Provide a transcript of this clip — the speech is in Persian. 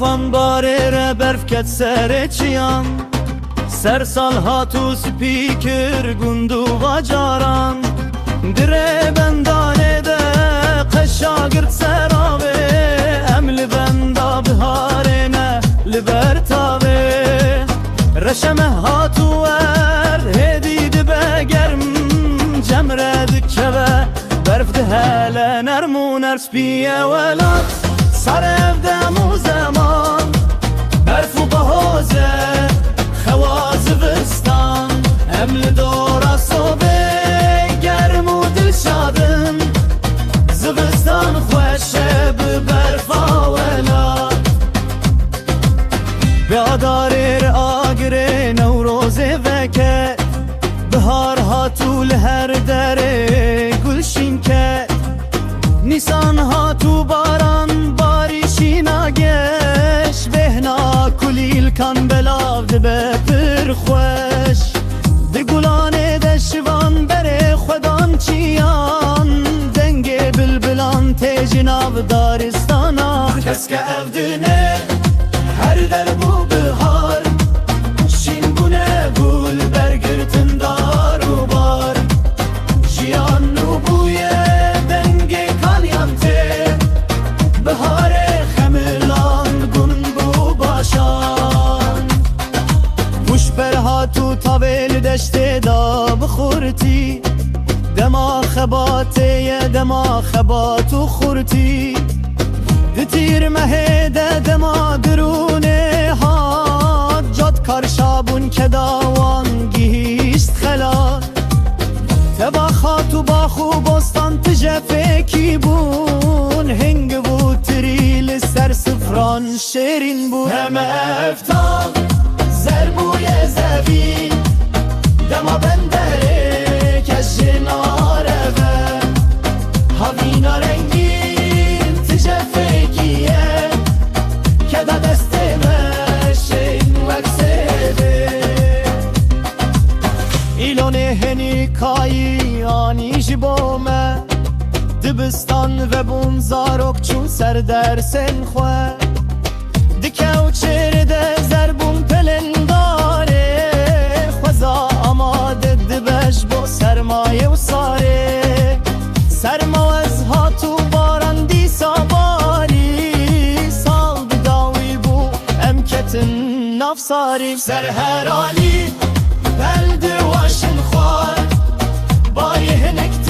خان باره ره برف کت سر چیان سر سال هاتو سپیکر گندو و جاران دره بندانه ده قشاگرد سراوه ام لبندا بهاره نه لبرتاوه رشمه هاتو ور هدید بگرم جمره دکوه برف ده هله نرمو نرس بیه ولاد سر افدم و زمان برف و بهازه خواز وستان امل دورا صبح گرم و دل شادن زوستان خوشه برف ولاد بیاداره آگره نوروزه وکه بهار هاتو لهر دره گلشین که نیسان هاتو باران باریشی ناگش بهنا کلیل کن بلاو دبه پر خوش ده گلانه ده شوان بره خودان چیان دنگ بلبلان تجناب دارستانا کس که افدنه هر در بو بهار شین بونه گل برگرتن دار و بار جیان و بویه دنگ کالیانته بهار خملان گون بو باشان پوش برها تو تاویل دشته دا بخورتی دما خباته دما خباتو خورتی دتیر مهده دما درونه هات جاد کار شابون که داوان گیست خلال تبا خاتو باخو بستان تجفه کی بون هنگ بو تریل سر سفران شیرین بون همه افتان زربوی زبین دما بندره کشن آرغه هاوینا رنگین تجفه کیه که دا دست مشین وکسه ایلونه هنی کایی آنیش بومه دبستان و بون زاروک چون سر درسن خواه دکو چرده زربون پلنداره خوزا آماده دبش با سرمایه و ساره سرما از هاتو باران دیسا باری سال بداوی بو امکتن نفساری سر هرالی بلد واشن خوار بای هنک